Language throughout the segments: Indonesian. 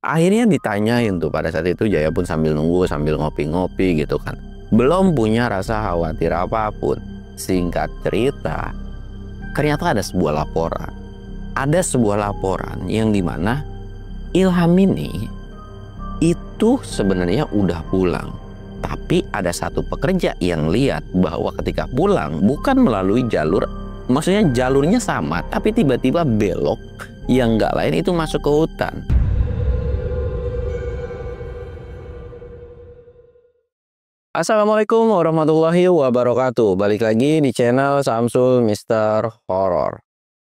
Akhirnya ditanyain tuh, pada saat itu Jaya pun sambil nunggu, sambil ngopi-ngopi gitu kan. Belum punya rasa khawatir apapun. Singkat cerita, ternyata ada sebuah laporan. Ada sebuah laporan yang dimana Ilham ini itu sebenarnya udah pulang. Tapi ada satu pekerja yang lihat bahwa ketika pulang bukan melalui jalur, maksudnya jalurnya sama, tapi tiba-tiba belok yang nggak lain itu masuk ke hutan. Assalamualaikum warahmatullahi wabarakatuh. Balik lagi di channel Samsul Mister Horror.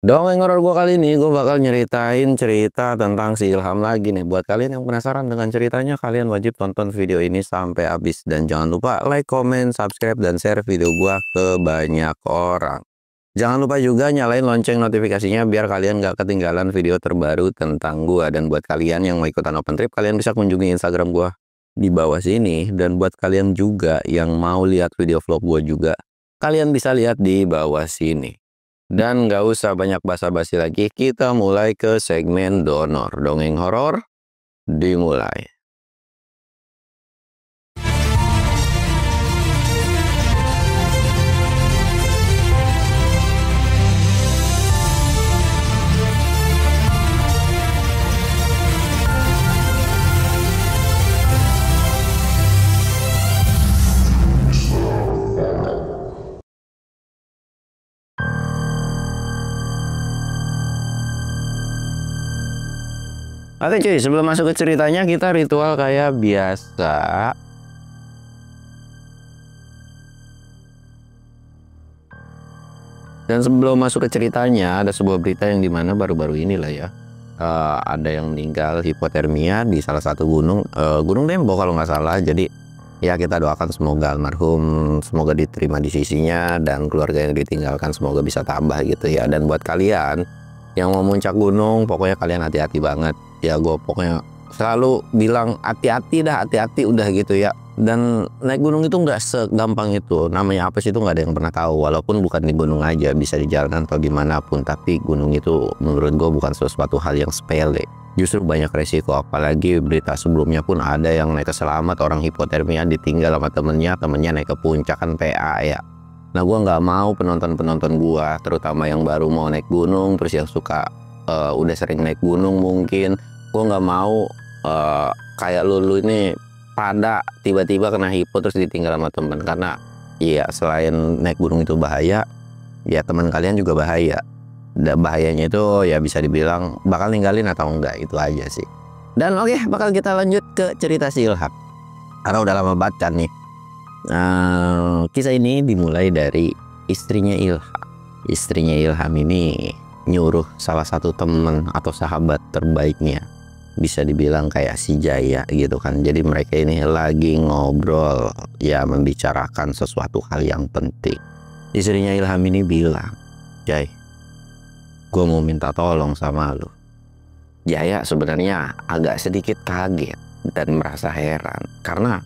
Dongeng horor gue kali ini gue bakal nyeritain cerita tentang si Ilham lagi nih. Buat kalian yang penasaran dengan ceritanya, kalian wajib tonton video ini sampai habis. Dan jangan lupa like, comment, subscribe, dan share video gue ke banyak orang. Jangan lupa juga nyalain lonceng notifikasinya biar kalian gak ketinggalan video terbaru tentang gue. Dan buat kalian yang mau ikutan open trip, kalian bisa kunjungi Instagram gue di bawah sini. Dan buat kalian juga yang mau lihat video vlog gue juga, kalian bisa lihat di bawah sini. Dan gak usah banyak basa-basi lagi, kita mulai ke segmen donor. Dongeng horor dimulai. Oke cuy, sebelum masuk ke ceritanya kita ritual kayak biasa. Dan sebelum masuk ke ceritanya, ada sebuah berita yang dimana baru-baru inilah ya, ada yang meninggal hipotermia di salah satu gunung, Gunung Dembo kalau nggak salah. Jadi ya kita doakan semoga almarhum semoga diterima di sisinya, dan keluarga yang ditinggalkan semoga bisa tambah gitu ya. Dan buat kalian yang mau muncak gunung, pokoknya kalian hati-hati banget ya. Gue pokoknya selalu bilang hati-hati dah, hati-hati udah gitu ya. Dan naik gunung itu nggak segampang itu. Namanya apa sih itu nggak ada yang pernah tahu. Walaupun bukan di gunung aja, bisa di jalanan atau dimanapun. Tapi gunung itu menurut gue bukan sesuatu hal yang sepele. Justru banyak resiko. Apalagi berita sebelumnya pun ada yang naik selamat, orang hipotermia ditinggal sama temennya naik ke puncak kan PA ya. Nah gue nggak mau penonton-penonton gue, terutama yang baru mau naik gunung, terus yang suka udah sering naik gunung mungkin, gue nggak mau kayak lu ini pada tiba-tiba kena hipo terus ditinggal sama temen. Karena ya selain naik gunung itu bahaya, ya teman kalian juga bahaya. Dan bahayanya itu ya bisa dibilang bakal ninggalin atau enggak, itu aja sih. Dan oke, bakal kita lanjut ke cerita si Ilham, karena udah lama baca nih. Kisah ini dimulai dari istrinya Ilham. Istrinya Ilham ini nyuruh salah satu temen atau sahabat terbaiknya, bisa dibilang kayak si Jaya gitu kan. Jadi mereka ini lagi ngobrol ya, membicarakan sesuatu hal yang penting. Istrinya Ilham ini bilang, "Jay, gue mau minta tolong sama lu." Jaya sebenarnya agak sedikit kaget dan merasa heran, karena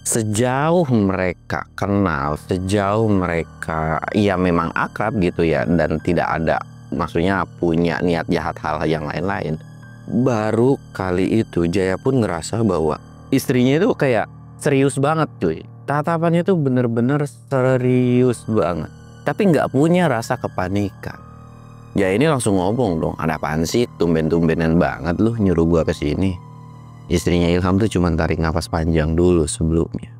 sejauh mereka kenal, sejauh mereka ya memang akrab gitu ya, dan tidak ada maksudnya punya niat jahat hal yang lain-lain. Baru kali itu Jaya pun ngerasa bahwa istrinya itu kayak serius banget cuy. Tatapannya tuh bener-bener serius banget, tapi nggak punya rasa kepanikan. Jaya ini langsung ngomong dong, "Ada apaan sih, tumben-tumbenan banget lu nyuruh gua kesini?" Istrinya Ilham tuh cuma tarik nafas panjang dulu sebelumnya.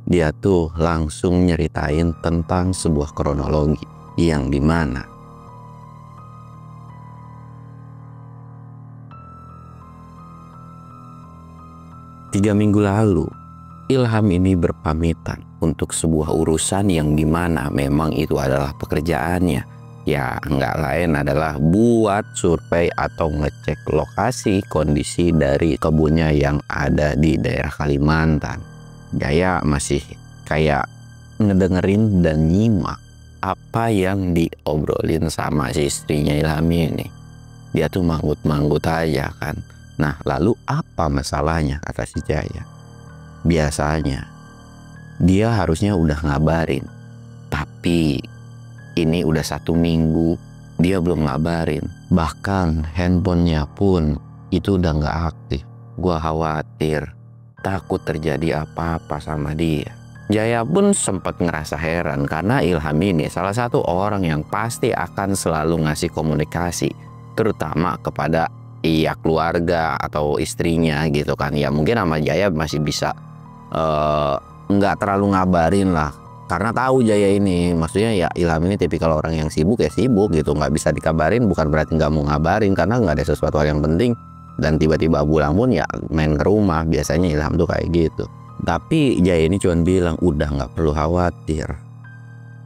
Dia tuh langsung nyeritain tentang sebuah kronologi yang dimana tiga minggu lalu Ilham ini berpamitan untuk sebuah urusan yang dimana memang itu adalah pekerjaannya. Ya nggak lain adalah buat survei atau ngecek lokasi kondisi dari kebunnya yang ada di daerah Kalimantan. Jaya masih kayak ngedengerin dan nyimak apa yang diobrolin sama si istrinya Ilham ini. Dia tuh manggut-manggut aja kan. Nah lalu apa masalahnya, kata si Jaya. Biasanya dia harusnya udah ngabarin, tapi ini udah 1 minggu dia belum ngabarin. Bahkan handphonenya pun itu udah nggak aktif. Gua khawatir, takut terjadi apa-apa sama dia. Jaya pun sempat ngerasa heran karena Ilham ini salah satu orang yang pasti akan selalu ngasih komunikasi, terutama kepada keluarga atau istrinya gitu kan. Ya mungkin sama Jaya masih bisa nggak terlalu ngabarin lah, karena tahu Jaya ini, maksudnya ya Ilham ini tipikal orang yang sibuk ya sibuk gitu, nggak bisa dikabarin bukan berarti nggak mau ngabarin karena nggak ada sesuatu hal yang penting dan tiba-tiba pulang pun ya main ke rumah. Biasanya Ilham tuh kayak gitu. Tapi Jaya ini cuma bilang udah nggak perlu khawatir.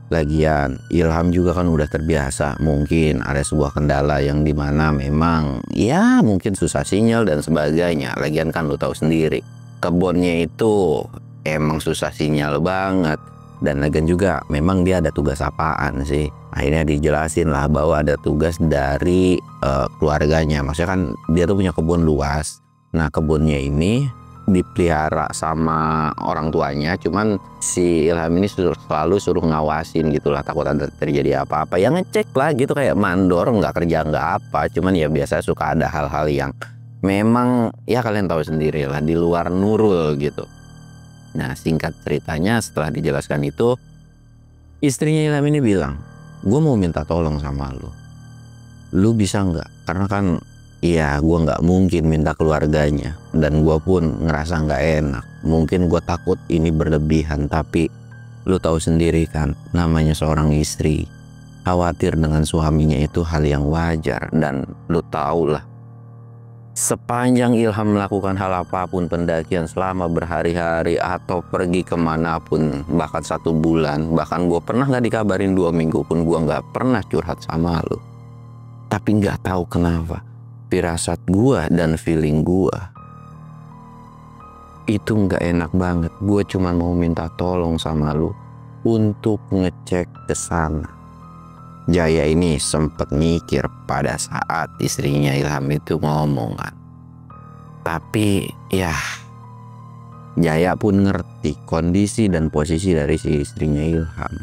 Lagian Ilham juga kan udah terbiasa, mungkin ada sebuah kendala yang dimana memang ya mungkin susah sinyal dan sebagainya. Lagian kan lu tahu sendiri, kebunnya itu emang susah sinyal banget. Dan lagian juga memang dia ada tugas apaan sih. Akhirnya dijelasin lah bahwa ada tugas dari keluarganya. Maksudnya kan dia tuh punya kebun luas. Nah kebunnya ini dipelihara sama orang tuanya, cuman si Ilham ini selalu suruh ngawasin gitulah, takut ada terjadi apa-apa ya ngecek lah gitu, kayak mandor, nggak kerja nggak apa, cuman ya biasa suka ada hal-hal yang memang ya kalian tahu sendiri lah di luar nurul gitu. Nah singkat ceritanya setelah dijelaskan itu, istrinya Ilham ini bilang, gue mau minta tolong sama lu bisa nggak, karena kan iya, gue nggak mungkin minta keluarganya, dan gue pun ngerasa nggak enak. Mungkin gue takut ini berlebihan, tapi lu tahu sendiri kan, namanya seorang istri, khawatir dengan suaminya itu hal yang wajar. Dan lu tahu lah, sepanjang Ilham melakukan hal apapun, pendakian selama berhari-hari atau pergi kemanapun, bahkan 1 bulan, bahkan gue pernah nggak dikabarin 2 minggu pun, gue nggak pernah curhat sama lu. Tapi nggak tahu kenapa, firasat gua dan feeling gua itu nggak enak banget. Gue cuma mau minta tolong sama lu untuk ngecek ke sana. Jaya ini sempet mikir pada saat istrinya Ilham itu ngomong kan. Tapi ya Jaya pun ngerti kondisi dan posisi dari si istrinya Ilham.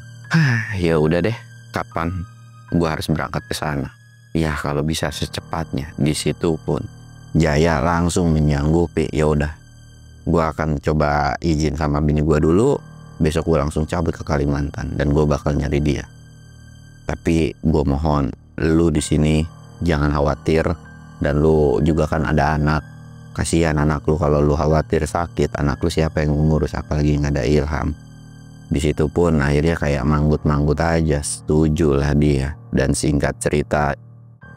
Ya udah deh, kapan gua harus berangkat ke sana? Ya kalau bisa secepatnya. Di situ pun Jaya langsung menyanggupi, ya udah, gua akan coba izin sama bini gua dulu, besok gua langsung cabut ke Kalimantan dan gua bakal nyari dia. Tapi gua mohon lu di sini jangan khawatir, dan lu juga kan ada anak, kasihan anak lu, kalau lu khawatir sakit anak lu siapa yang ngurus, apalagi nggak ada Ilham. Di situ pun akhirnya kayak manggut-manggut aja, setuju lah dia. Dan singkat cerita,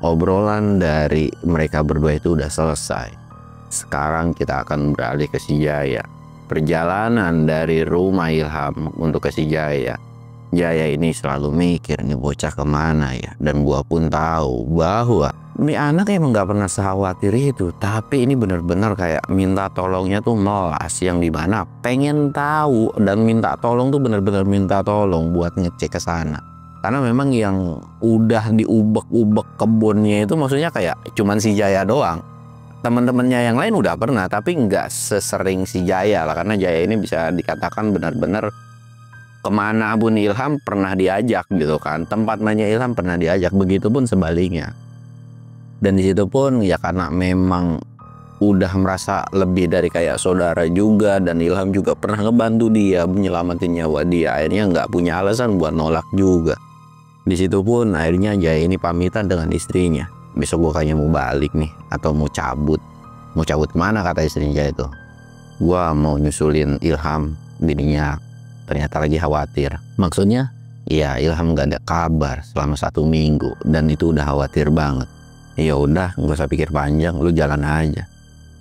obrolan dari mereka berdua itu udah selesai. Sekarang kita akan beralih ke si Jaya. Perjalanan dari rumah Ilham untuk ke si Jaya. Jaya ini selalu mikir, nih bocah kemana ya. Dan gua pun tahu bahwa ini anak emang gak pernah sekhawatir itu. Tapi ini bener-bener kayak minta tolongnya tuh melas, yang dimana pengen tahu dan minta tolong tuh bener-bener minta tolong buat ngecek ke sana. Karena memang yang udah diubek-ubek kebunnya itu maksudnya kayak cuman si Jaya doang. Teman-temannya yang lain udah pernah, tapi nggak sesering si Jaya lah. Karena Jaya ini bisa dikatakan benar-benar kemana pun Ilham pernah diajak gitu kan. Tempat mainnya Ilham pernah diajak, begitupun sebaliknya. Dan di situ pun ya karena memang udah merasa lebih dari kayak saudara juga, dan Ilham juga pernah ngebantu dia menyelamatin nyawa dia. Akhirnya nggak punya alasan buat nolak juga. Di situ pun akhirnya Jaya ini pamitan dengan istrinya. Besok gue kayaknya mau balik nih, atau mau cabut. Mau cabut kemana kata istrinya Jaya itu? Gua mau nyusulin Ilham, bininya ternyata lagi khawatir. Maksudnya ya Ilham gak ada kabar selama 1 minggu, dan itu udah khawatir banget. Ya udah, gak usah pikir panjang, lu jalan aja.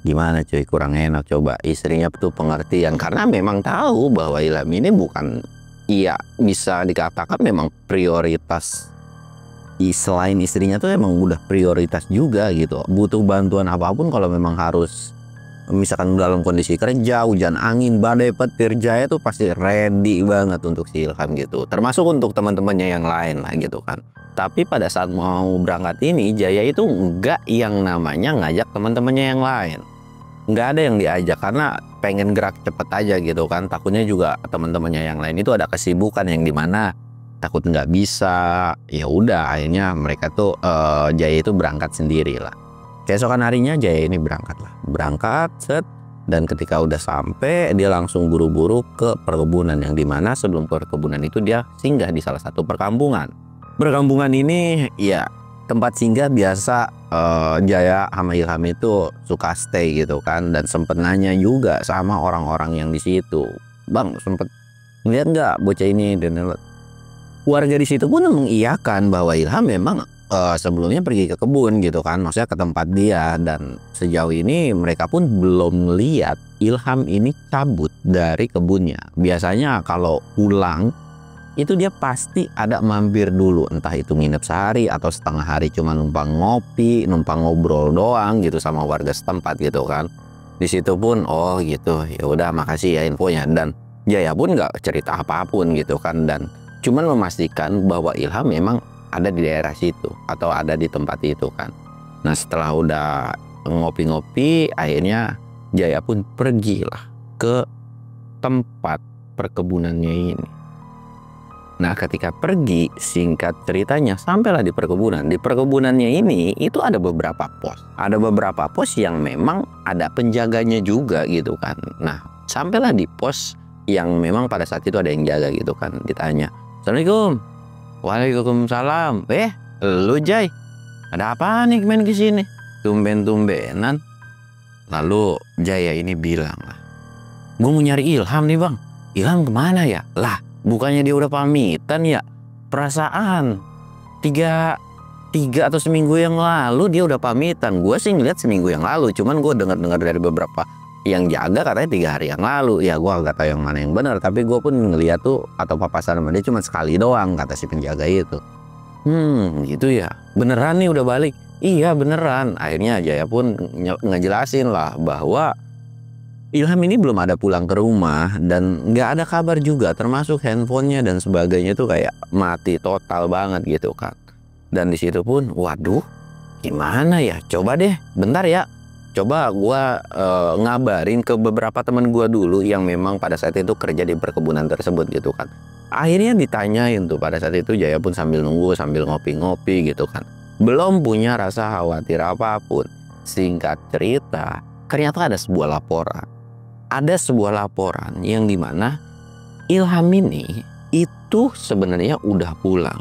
Gimana cuy, kurang enak coba. Istrinya tuh pengertian karena memang tahu bahwa Ilham ini bukan, iya bisa dikatakan memang prioritas. Selain istrinya tuh emang udah prioritas juga gitu. Butuh bantuan apapun kalau memang harus, misalkan dalam kondisi kerja, hujan angin, badai petir, Jaya tuh pasti ready banget untuk si Ilham gitu. Termasuk untuk teman-temannya yang lain lah gitu kan. Tapi pada saat mau berangkat ini, Jaya itu enggak yang namanya ngajak teman-temannya yang lain. Nggak ada yang diajak karena pengen gerak cepet aja gitu kan. Takutnya juga teman-temannya yang lain itu ada kesibukan yang dimana takut nggak bisa. Ya udah akhirnya mereka tuh Jaya itu berangkat sendiri lah. Keesokan harinya Jaya ini berangkat set, dan ketika udah sampai dia langsung buru-buru ke perkebunan, yang dimana sebelum perkebunan itu dia singgah di salah satu perkampungan. Perkampungan ini ya tempat singgah biasa Jaya sama Ilham itu suka stay gitu kan, dan sempet nanya juga sama orang-orang yang di situ, "Bang, sempet ngeliat nggak bocah ini?" Dan warga di situ pun mengiyakan bahwa Ilham memang sebelumnya pergi ke kebun gitu kan, maksudnya ke tempat dia, dan sejauh ini mereka pun belum melihat Ilham ini cabut dari kebunnya. Biasanya kalau pulang itu dia pasti ada mampir dulu, entah itu nginep sehari atau setengah hari, cuma numpang ngopi, numpang ngobrol doang gitu sama warga setempat gitu kan. Di situ pun oh gitu, ya udah makasih ya infonya, dan Jaya pun nggak cerita apapun gitu kan, dan cuman memastikan bahwa Ilham memang ada di daerah situ atau ada di tempat itu kan. Nah setelah udah ngopi-ngopi, akhirnya Jaya pun pergilah ke tempat perkebunannya ini. Nah ketika pergi, singkat ceritanya sampailah di perkebunan. Di perkebunannya ini itu ada beberapa pos. Ada beberapa pos yang memang ada penjaganya juga gitu kan. Nah sampailah di pos yang memang pada saat itu ada yang jaga gitu kan. Ditanya, "Assalamualaikum." "Waalaikumsalam." Lu Jay, ada apa nih main kesini? Tumben-tumbenan." Lalu Jaya ini bilang lah, "Gue mau nyari Ilham nih bang." "Ilham kemana ya?" "Lah bukannya dia udah pamitan ya? Perasaan tiga atau seminggu yang lalu dia udah pamitan." Gue sih ngeliat seminggu yang lalu, cuman gue dengar dari beberapa yang jaga katanya 3 hari yang lalu. Ya gue agak tahu yang mana yang benar, tapi gue pun ngeliat tuh atau papasan sama dia cuma sekali doang, kata si penjaga itu. Gitu ya, beneran nih udah balik?" "Iya beneran." Akhirnya Jaya pun ngejelasin lah bahwa Ilham ini belum ada pulang ke rumah, dan nggak ada kabar juga, termasuk handphonenya dan sebagainya tuh kayak mati total banget gitu kan. Dan di situ pun waduh gimana ya, coba deh bentar ya, coba gua ngabarin ke beberapa teman gua dulu yang memang pada saat itu kerja di perkebunan tersebut gitu kan. Akhirnya ditanyain tuh pada saat itu, Jaya pun sambil nunggu, sambil ngopi-ngopi gitu kan. Belum punya rasa khawatir apapun. Singkat cerita, ternyata ada sebuah laporan. Ada sebuah laporan yang dimana Ilham ini itu sebenarnya udah pulang.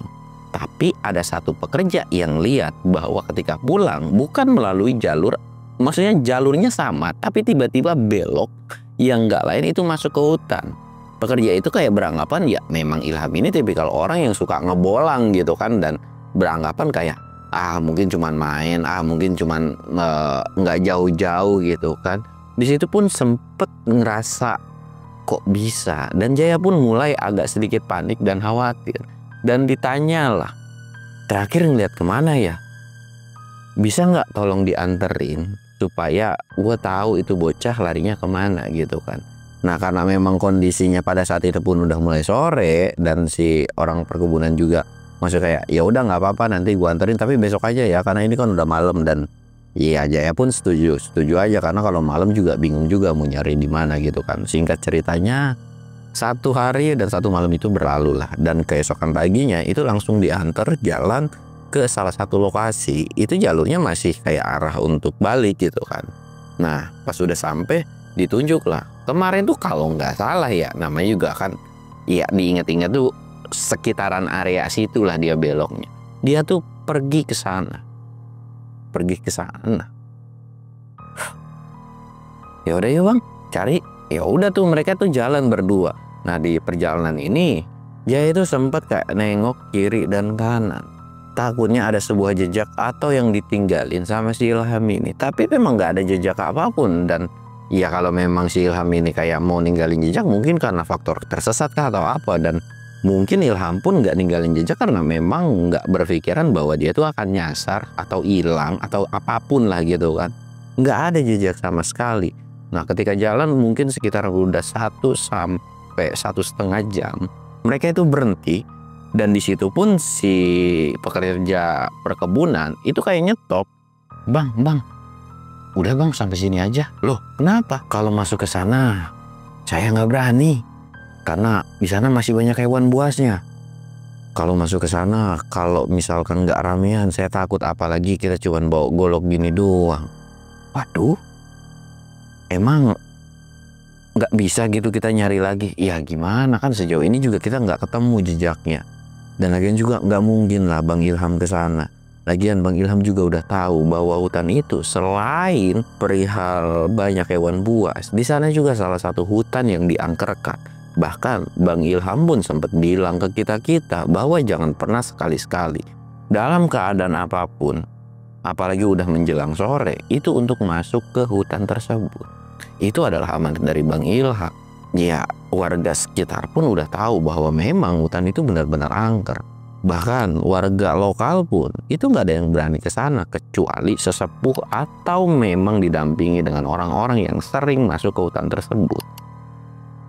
Tapi ada satu pekerja yang lihat bahwa ketika pulang bukan melalui jalur, maksudnya jalurnya sama, tapi tiba-tiba belok yang nggak lain itu masuk ke hutan. Pekerja itu kayak beranggapan ya memang Ilham ini tipikal orang yang suka ngebolang gitu kan, dan beranggapan kayak mungkin cuman main, mungkin cuman nggak jauh-jauh gitu kan. Di situ pun sempet ngerasa kok bisa, dan Jaya pun mulai agak sedikit panik dan khawatir, dan ditanyalah, "Terakhir ngeliat kemana ya? Bisa nggak tolong dianterin supaya gue tahu itu bocah larinya kemana gitu kan." Nah karena memang kondisinya pada saat itu pun udah mulai sore, dan si orang perkebunan juga maksud kayak ya udah nggak apa-apa nanti gue anterin, tapi besok aja ya karena ini kan udah malam. Dan iya Jaya pun setuju aja, karena kalau malam juga bingung juga mau nyari di mana gitu kan. Singkat ceritanya 1 hari dan 1 malam itu berlalu lah, dan keesokan paginya itu langsung diantar jalan ke salah satu lokasi. Itu jalurnya masih kayak arah untuk balik gitu kan. Nah pas udah sampai ditunjuk lah, kemarin tuh kalau nggak salah ya namanya juga kan ya diinget-inget tuh sekitaran area situlah dia beloknya. Dia tuh pergi ke sana. Ya udah ya bang, cari. Ya udah tuh mereka tuh jalan berdua. Nah di perjalanan ini Jaya itu sempat kayak nengok kiri dan kanan, takutnya ada sebuah jejak atau yang ditinggalin sama si Ilham ini. Tapi memang nggak ada jejak apapun. Dan ya kalau memang si Ilham ini kayak mau ninggalin jejak, mungkin karena faktor tersesat kah atau apa. Dan mungkin Ilham pun nggak ninggalin jejak karena memang nggak berpikiran bahwa dia tuh akan nyasar atau hilang atau apapun lah gitu kan. Nggak ada jejak sama sekali. Nah ketika jalan mungkin sekitar udah 1 sampai 1,5 jam, mereka itu berhenti. Dan di situ pun si pekerja perkebunan itu kayak nyetop. Bang, udah bang sampai sini aja. Loh kenapa? Kalau masuk ke sana saya nggak berani, karena di sana masih banyak hewan buasnya. Kalau masuk ke sana, kalau misalkan nggak ramean, saya takut apalagi kita cuman bawa golok gini doang. Waduh, emang nggak bisa gitu kita nyari lagi? Ya gimana, kan sejauh ini juga kita nggak ketemu jejaknya. Dan lagian juga nggak mungkin lah Bang Ilham ke sana. Lagian Bang Ilham juga udah tahu bahwa hutan itu selain perihal banyak hewan buas, di sana juga salah satu hutan yang diangkerkan. Bahkan Bang Ilham pun sempat bilang ke kita-kita bahwa jangan pernah sekali-sekali dalam keadaan apapun, apalagi udah menjelang sore, itu untuk masuk ke hutan tersebut. Itu adalah amanat dari Bang Ilham. Ya, warga sekitar pun udah tahu bahwa memang hutan itu benar-benar angker. Bahkan warga lokal pun itu nggak ada yang berani ke sana kecuali sesepuh atau memang didampingi dengan orang-orang yang sering masuk ke hutan tersebut.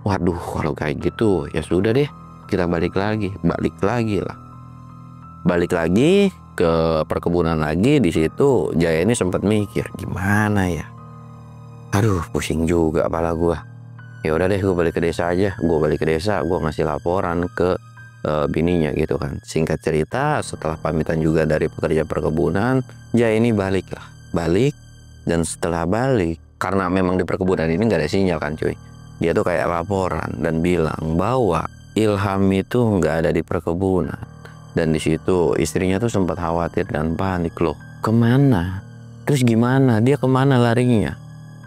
Waduh, kalau kayak gitu ya sudah deh, kita balik lagi lah. Balik lagi ke perkebunan lagi. Di situ Jaya ini sempat mikir, gimana ya? Aduh, pusing juga kepala gue. Ya udah deh, gue balik ke desa aja. Gue balik ke desa, gue ngasih laporan ke bininya gitu kan. Singkat cerita, setelah pamitan juga dari pekerja perkebunan, Jaya ini balik. Dan setelah balik, karena memang di perkebunan ini nggak ada sinyal kan cuy, dia tuh kayak laporan dan bilang bahwa Ilham itu nggak ada di perkebunan. Dan di situ istrinya tuh sempat khawatir dan panik, loh kemana? Terus gimana? Dia kemana larinya?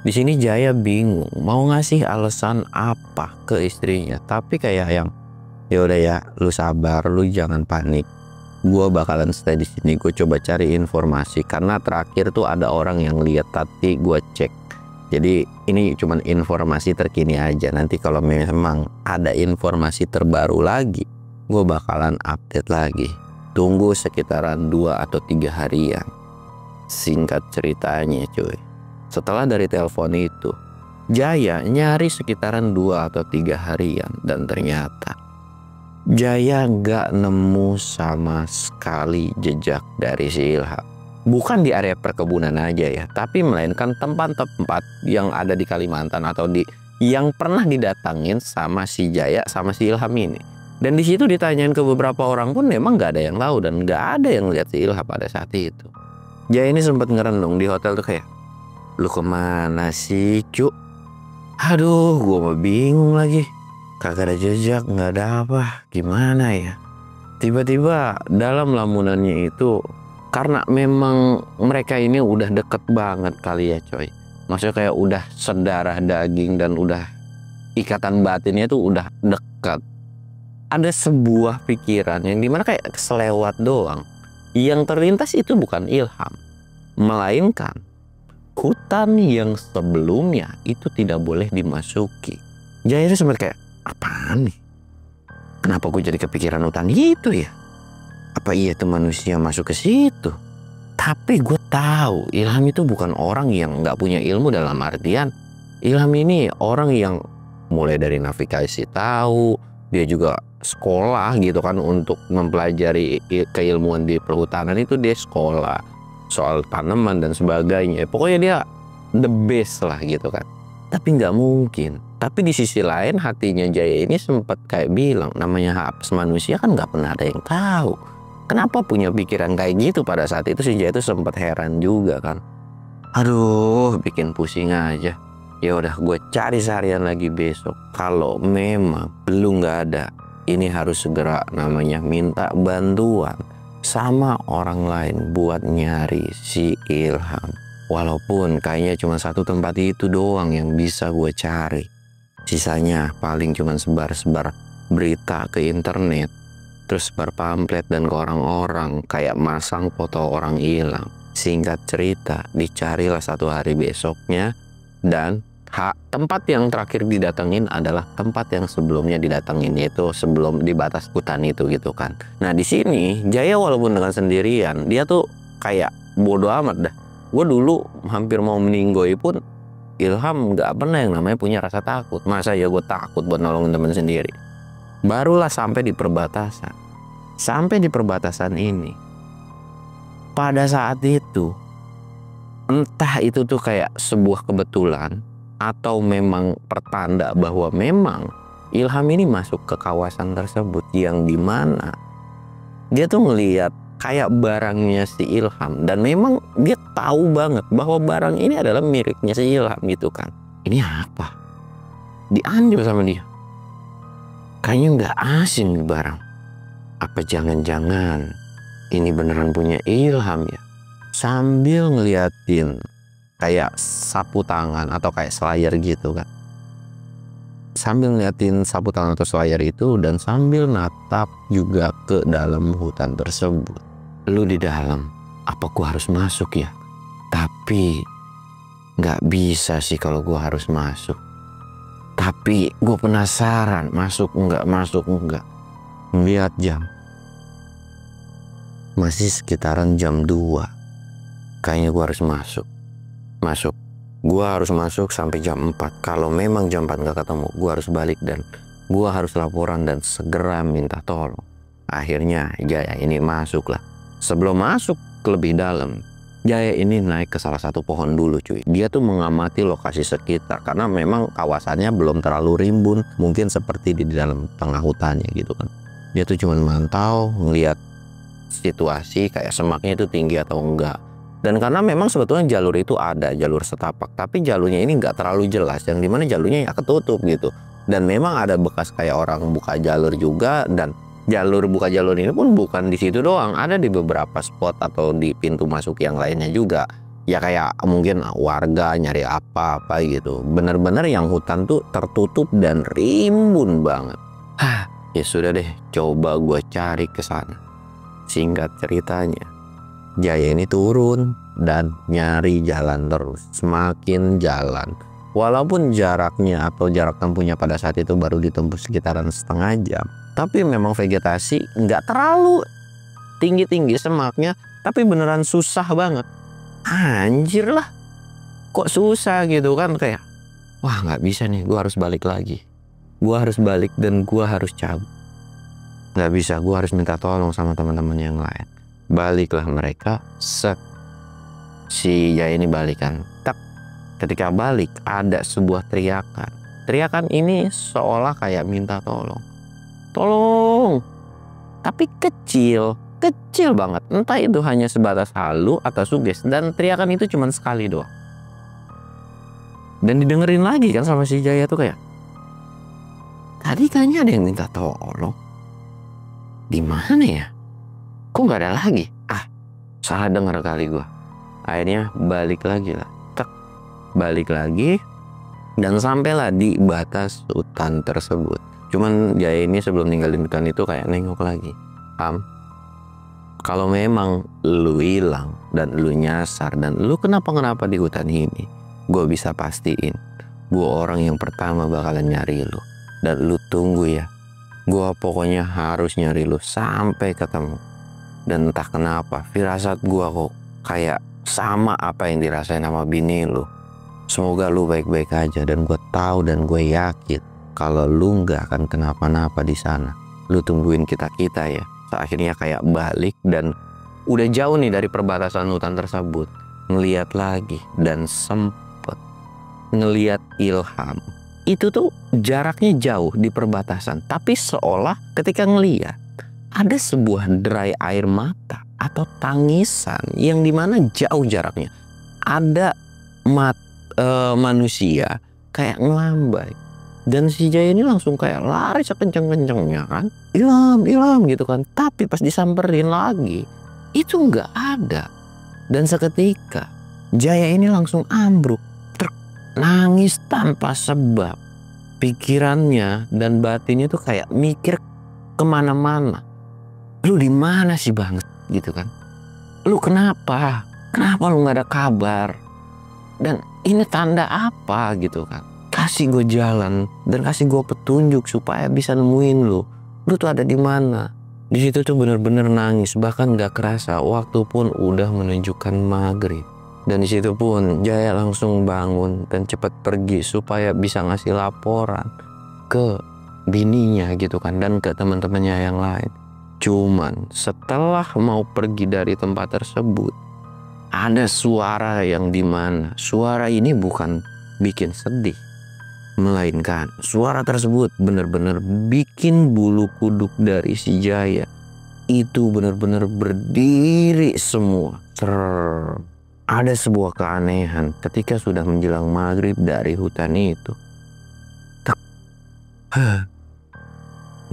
Di sini Jaya bingung mau ngasih alasan apa ke istrinya, tapi kayak yang ya udah ya, lu sabar, lu jangan panik. Gue bakalan stay di sini, gue coba cari informasi karena terakhir tuh ada orang yang lihat tadi gue cek. Jadi ini cuman informasi terkini aja. Nanti kalau memang ada informasi terbaru lagi, gue bakalan update lagi. Tunggu sekitaran 2 atau 3 harian. Singkat ceritanya cuy, setelah dari telepon itu, Jaya nyari sekitaran 2 atau 3 harian dan ternyata Jaya nggak nemu sama sekali jejak dari si Ilham. Bukan di area perkebunan aja ya, tapi melainkan tempat-tempat yang ada di Kalimantan atau yang pernah didatangin sama si Jaya sama si Ilham ini. Dan di situ ditanyain ke beberapa orang pun memang nggak ada yang tahu dan nggak ada yang lihat si Ilham pada saat itu. Jaya ini sempat ngerenung di hotel tuh kayak, lu kemana sih cu? Aduh, gue mah bingung lagi. Kagak ada jejak, nggak ada apa. Gimana ya? Tiba-tiba dalam lamunannya itu, karena memang mereka ini udah deket banget kali ya coy. Maksudnya kayak udah sedarah daging dan udah ikatan batinnya tuh udah dekat. Ada sebuah pikiran yang dimana kayak selewat doang. Yang terlintas itu bukan Ilham, melainkan hutan yang sebelumnya itu tidak boleh dimasuki. Jaya itu sempat kayak, apaan nih? Kenapa gue jadi kepikiran hutan itu ya? Apa iya tuh manusia masuk ke situ? Tapi gue tahu Ilham itu bukan orang yang nggak punya ilmu, dalam artian Ilham ini orang yang mulai dari navigasi tahu, dia juga sekolah gitu kan untuk mempelajari keilmuan di perhutanan itu, dia sekolah soal tanaman dan sebagainya. Pokoknya dia the best lah gitu kan. Tapi nggak mungkin. Tapi di sisi lain hatinya Jaya ini sempat kayak bilang, namanya hapus manusia kan nggak pernah ada yang tahu. Kenapa punya pikiran kayak gitu pada saat itu? Si Jaya itu sempat heran juga kan. Aduh, bikin pusing aja. Ya udah, gue cari seharian lagi besok. Kalau memang belum nggak ada, ini harus segera namanya minta bantuan sama orang lain buat nyari si Ilham. Walaupun kayaknya cuma satu tempat itu doang yang bisa gue cari. Sisanya paling cuma sebar-sebar berita ke internet, terus sebar pamflet dan ke orang-orang, kayak masang foto orang hilang. Singkat cerita, dicarilah satu hari besoknya, dan tempat yang terakhir didatengin adalah tempat yang sebelumnya didatengin, yaitu sebelum di batas hutan itu gitu kan. Nah di sini Jaya walaupun dengan sendirian, dia tuh kayak bodoh amat dah. Gue dulu hampir mau meninggoy pun Ilham nggak pernah yang namanya punya rasa takut. Masa ya gue takut buat nolongin temen sendiri. Barulah sampai di perbatasan. Sampai di perbatasan ini, pada saat itu entah itu tuh kayak sebuah kebetulan atau memang pertanda bahwa memang Ilham ini masuk ke kawasan tersebut, yang dimana Dia tuh ngelihat kayak barangnya si Ilham, dan memang dia tahu banget bahwa barang ini adalah miliknya si Ilham gitu kan. Ini apa? Diambil sama dia. Kayaknya nggak asing nih barang. Apa jangan-jangan ini beneran punya Ilham ya? Sambil ngeliatin kayak sapu tangan atau kayak slayer gitu kan. Sambil ngeliatin sapu tangan atau slayer itu dan sambil natap juga ke dalam hutan tersebut. Lu di dalam, apa gua harus masuk ya? Tapi nggak bisa sih kalau gua harus masuk. Tapi gue penasaran, masuk enggak. Lihat jam. Masih sekitaran jam 2. Kayaknya gue harus masuk. Gue harus masuk sampai jam 4. Kalau memang jam 4 nggak ketemu, gue harus balik dan gue harus laporan dan segera minta tolong. Akhirnya Jaya ini masuk lah. Sebelum masuk ke lebih dalam, Jaya ini naik ke salah satu pohon dulu cuy. Dia tuh mengamati lokasi sekitar karena memang kawasannya belum terlalu rimbun, mungkin seperti di dalam tengah hutannya gitu kan. Dia tuh cuma mantau, ngelihat situasi kayak semaknya itu tinggi atau enggak. Dan karena memang sebetulnya jalur itu ada, jalur setapak, tapi jalurnya ini enggak terlalu jelas, yang dimana jalurnya ya ketutup gitu. Dan memang ada bekas kayak orang buka jalur juga, dan jalur buka jalur ini pun bukan di situ doang, ada di beberapa spot atau di pintu masuk yang lainnya juga. Ya kayak mungkin warga nyari apa-apa gitu. Bener-bener yang hutan tuh tertutup dan rimbun banget. Ya sudah deh, coba gue cari ke sana. Singkat ceritanya, Jaya ini turun dan nyari jalan terus, semakin jalan. Walaupun jaraknya atau jarak tempuhnya pada saat itu baru ditempuh sekitaran setengah jam, tapi memang vegetasi nggak terlalu tinggi-tinggi semaknya, tapi beneran susah banget. Anjir lah, kok susah gitu kan, kayak wah nggak bisa nih, gue harus balik lagi. Gue harus balik dan gue harus cabut. Nggak bisa, gue harus minta tolong sama teman-teman yang lain. Baliklah mereka, si Jaya ini balikan. Ketika balik ada sebuah teriakan. Teriakan ini seolah kayak minta tolong. Tolong. Tapi kecil banget. Entah itu hanya sebatas halu atau suges, dan teriakan itu cuma sekali doang. Dan didengerin lagi kan sama si Jaya tuh kayak, tadi kayaknya ada yang minta tolong. Di mana ya? Kok nggak ada lagi? Salah denger kali gua. Akhirnya balik lagi lah. Balik lagi dan sampailah di batas hutan tersebut. Cuman Jaya ini sebelum ninggalin hutan itu kayak nengok lagi. Kalau memang lu hilang dan lu nyasar dan lu kenapa-kenapa di hutan ini, gue bisa pastiin gue orang yang pertama bakalan nyari lu. Dan lu tunggu ya, gue pokoknya harus nyari lu sampai ketemu. Dan entah kenapa firasat gue kok kayak sama apa yang dirasain sama bini lu. Semoga lu baik-baik aja, dan gue tahu dan gue yakin kalau lu nggak akan kenapa-napa di sana. Lu tungguin kita ya. Akhirnya kayak balik dan udah jauh nih dari perbatasan hutan tersebut. Ngeliat lagi dan sempet ngeliat Ilham. Itu tuh jaraknya jauh di perbatasan, tapi seolah ketika ngeliat ada sebuah derai air mata atau tangisan yang dimana jauh jaraknya. Ada manusia kayak ngelambai, dan si Jaya ini langsung kayak lari sekenceng-kencengnya kan, Ilham gitu kan. Tapi pas disamperin lagi itu nggak ada, dan seketika Jaya ini langsung ambruk, nangis tanpa sebab. Pikirannya dan batinnya tuh kayak mikir kemana-mana. Lu di mana sih bang? Gitu kan? Lu kenapa lu nggak ada kabar? Dan ini tanda apa gitu kan? Kasih gue jalan dan kasih gue petunjuk supaya bisa nemuin lu. Lu tuh ada di mana? Di situ tuh bener-bener nangis, bahkan nggak kerasa waktu pun udah menunjukkan maghrib. Dan di situ pun Jaya langsung bangun dan cepat pergi supaya bisa ngasih laporan ke bininya gitu kan, dan ke teman-temannya yang lain. Cuman setelah mau pergi dari tempat tersebut, ada suara yang dimana suara ini bukan bikin sedih, melainkan suara tersebut benar-benar bikin bulu kuduk dari si Jaya itu benar-benar berdiri semua. Ada sebuah keanehan ketika sudah menjelang maghrib dari hutan itu.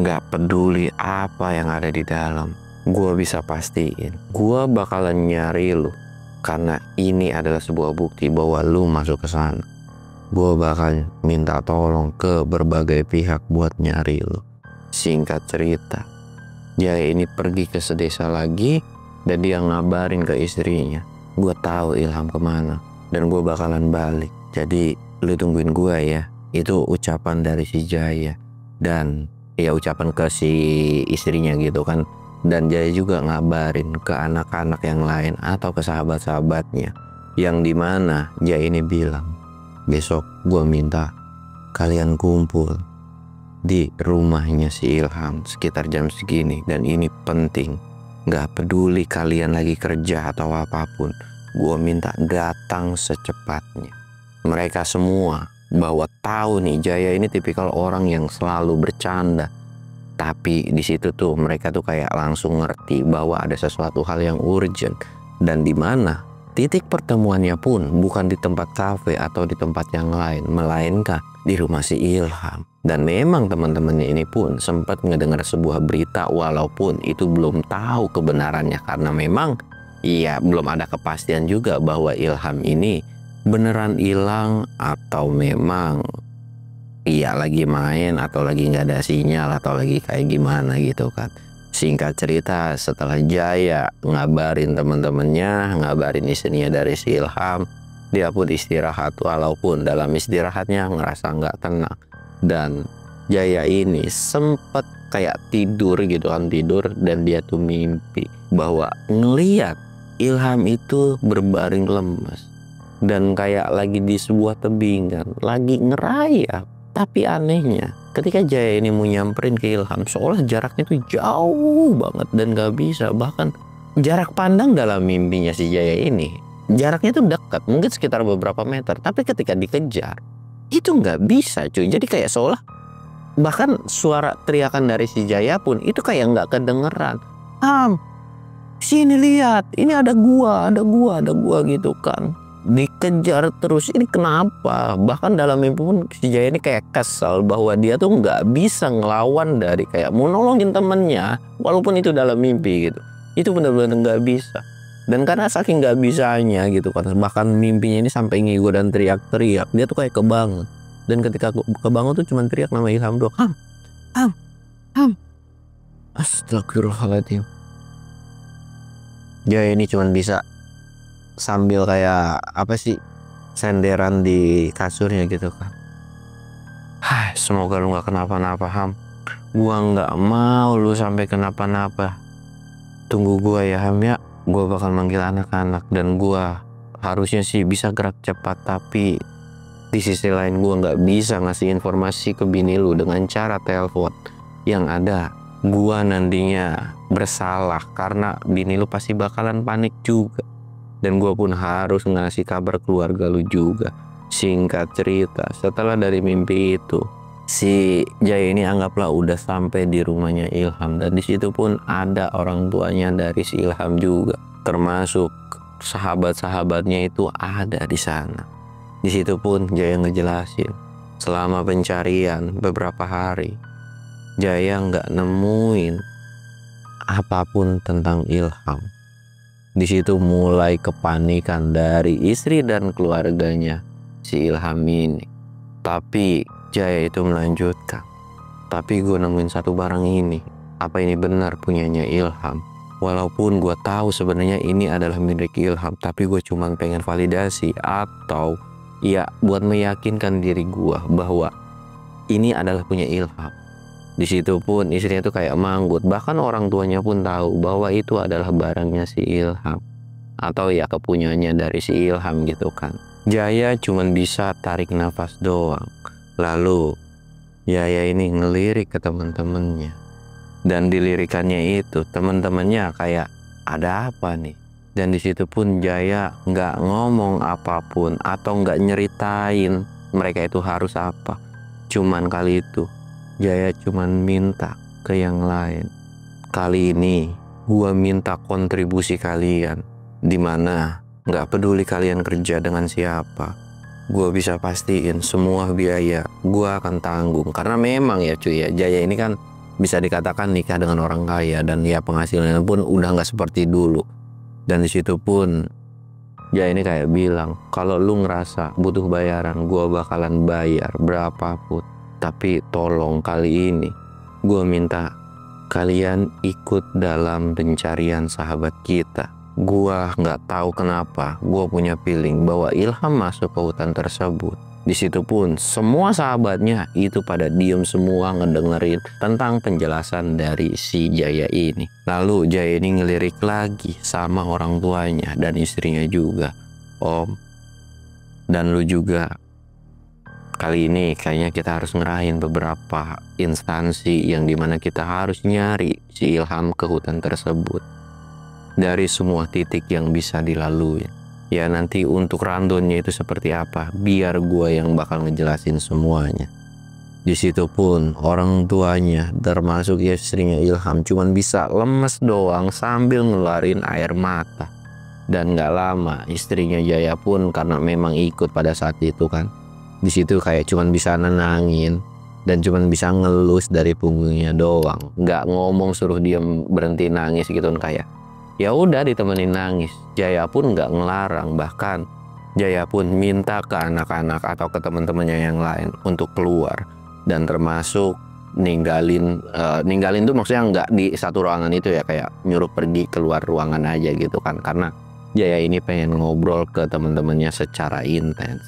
Nggak peduli apa yang ada di dalam, gue bisa pastiin gue bakalan nyari lu, karena ini adalah sebuah bukti bahwa lu masuk ke sana. Gue bakal minta tolong ke berbagai pihak buat nyari lu. Singkat cerita, Jaya ini pergi ke sedesa lagi dan dia ngabarin ke istrinya, gue tahu Ilham kemana dan gue bakalan balik. Jadi lu tungguin gue ya. Itu ucapan dari si Jaya dan ya ucapan ke si istrinya gitu kan. Dan Jaya juga ngabarin ke anak-anak yang lain atau ke sahabat-sahabatnya, yang dimana Jaya ini bilang, besok gue minta kalian kumpul di rumahnya si Ilham sekitar jam segini, dan ini penting. Gak peduli kalian lagi kerja atau apapun, gue minta datang secepatnya. Mereka semua bahwa tahu nih Jaya ini tipikal orang yang selalu bercanda, tapi di situ tuh mereka tuh kayak langsung ngerti bahwa ada sesuatu hal yang urgent, dan di mana titik pertemuannya pun bukan di tempat kafe atau di tempat yang lain, melainkan di rumah si Ilham. Dan memang teman-temannya ini pun sempat ngedengar sebuah berita, walaupun itu belum tahu kebenarannya, karena memang iya belum ada kepastian juga bahwa Ilham ini beneran hilang atau memang iya lagi main atau lagi nggak ada sinyal atau lagi kayak gimana gitu kan. Singkat cerita, setelah Jaya ngabarin teman-temannya, ngabarin istrinya dari si Ilham, dia pun istirahat, walaupun dalam istirahatnya ngerasa nggak tenang. Dan Jaya ini sempat kayak tidur gitu kan, tidur, dan dia tuh mimpi bahwa ngeliat Ilham itu berbaring lemes dan kayak lagi di sebuah tebingan, lagi ngerayap. Tapi anehnya, ketika Jaya ini mau nyamperin ke Ilham, seolah jaraknya tuh jauh banget dan gak bisa. Bahkan jarak pandang dalam mimpinya si Jaya ini, jaraknya tuh dekat, mungkin sekitar beberapa meter. Tapi ketika dikejar, itu nggak bisa cuy. Jadi kayak seolah, bahkan suara teriakan dari si Jaya pun itu kayak nggak kedengeran. Sini lihat, ini ada gua gitu kan. Dikejar terus, ini kenapa? Bahkan dalam mimpi pun si Jaya ini kayak kesel bahwa dia tuh nggak bisa ngelawan dari kayak mau nolongin temennya, walaupun itu dalam mimpi gitu. Itu benar-benar nggak bisa. Dan karena saking nggak bisanya gitu kan, bahkan mimpinya ini sampai ngigo dan teriak-teriak, dia tuh kayak kebangun. Dan ketika kebangun tuh cuma teriak nama Ilham doang, Ham. Astagfirullahaladzim. Jaya ini cuma bisa sambil kayak apa sih, senderan di kasurnya gitu kan. Semoga lu gak kenapa-napa Ham. Gua gak mau lu sampai kenapa-napa. Tunggu gua ya Ham ya. Gua bakal manggil anak-anak dan gua harusnya sih bisa gerak cepat, tapi di sisi lain gua gak bisa ngasih informasi ke bini lu dengan cara telepon. Yang ada gua nantinya bersalah karena bini lu pasti bakalan panik juga. Dan gue pun harus ngasih kabar keluarga lu juga. Singkat cerita, setelah dari mimpi itu, si Jaya ini anggaplah udah sampai di rumahnya Ilham. Dan di situ pun ada orang tuanya dari si Ilham juga, termasuk sahabat-sahabatnya itu ada di sana. Di situ pun Jaya ngejelasin, selama pencarian beberapa hari, Jaya nggak nemuin apapun tentang Ilham. Di situ mulai kepanikan dari istri dan keluarganya si Ilham ini. Tapi Jaya itu melanjutkan, tapi gue nemuin satu barang ini. Apa ini benar punyanya Ilham? Walaupun gue tahu sebenarnya ini adalah milik Ilham, tapi gue cuma pengen validasi atau ya buat meyakinkan diri gue bahwa ini adalah punya Ilham. Di situ pun istrinya tuh kayak manggut, bahkan orang tuanya pun tahu bahwa itu adalah barangnya si Ilham atau ya kepunyanya dari si Ilham gitu kan. Jaya cuman bisa tarik nafas doang. Lalu Jaya ini ngelirik ke teman-temannya, dan dilirikannya itu teman-temannya kayak ada apa nih. Dan di situ pun Jaya nggak ngomong apapun atau nggak nyeritain mereka itu harus apa. Cuman kali itu Jaya cuman minta ke yang lain, kali ini Gua minta kontribusi kalian, dimana nggak peduli kalian kerja dengan siapa, gua bisa pastiin semua biaya gua akan tanggung. Karena memang ya cuy ya, Jaya ini kan bisa dikatakan nikah dengan orang kaya, dan ya penghasilannya pun udah nggak seperti dulu. Dan disitu pun Jaya ini kayak bilang, kalau lu ngerasa butuh bayaran, gua bakalan bayar berapapun. Tapi tolong kali ini gua minta kalian ikut dalam pencarian sahabat kita. Gua nggak tahu kenapa, gua punya feeling bahwa Ilham masuk ke hutan tersebut. Di situ pun semua sahabatnya itu pada diem semua ngedengerin tentang penjelasan dari si Jaya ini. Lalu Jaya ini ngelirik lagi sama orang tuanya dan istrinya juga. Om, dan lu juga, kali ini kayaknya kita harus ngerahin beberapa instansi yang dimana kita harus nyari si Ilham ke hutan tersebut. Dari semua titik yang bisa dilalui. Ya nanti untuk randonnya itu seperti apa, biar gua yang bakal ngejelasin semuanya. Di situ pun orang tuanya termasuk istrinya Ilham cuman bisa lemes doang sambil ngeluarin air mata. Dan gak lama istrinya Jaya pun karena memang ikut pada saat itu kan, di situ kayak cuman bisa nenangin dan cuman bisa ngelus dari punggungnya doang, nggak ngomong suruh dia berhenti nangis gitu kan, kayak ya udah ditemenin nangis. Jaya pun nggak ngelarang, bahkan Jaya pun minta ke anak-anak atau ke teman-temannya yang lain untuk keluar, dan termasuk ninggalin tuh maksudnya nggak di satu ruangan itu ya, kayak nyuruh pergi keluar ruangan aja gitu kan, karena Jaya ini pengen ngobrol ke teman-temannya secara intens.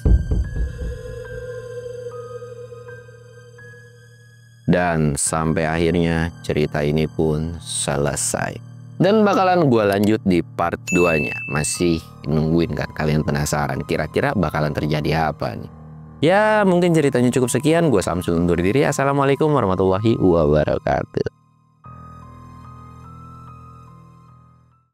Dan sampai akhirnya cerita ini pun selesai. Dan bakalan gue lanjut di part 2-nya. Masih nungguin kan, kalian penasaran kira-kira bakalan terjadi apa nih? Ya mungkin ceritanya cukup sekian. Gue Samsul undur diri. Assalamualaikum warahmatullahi wabarakatuh.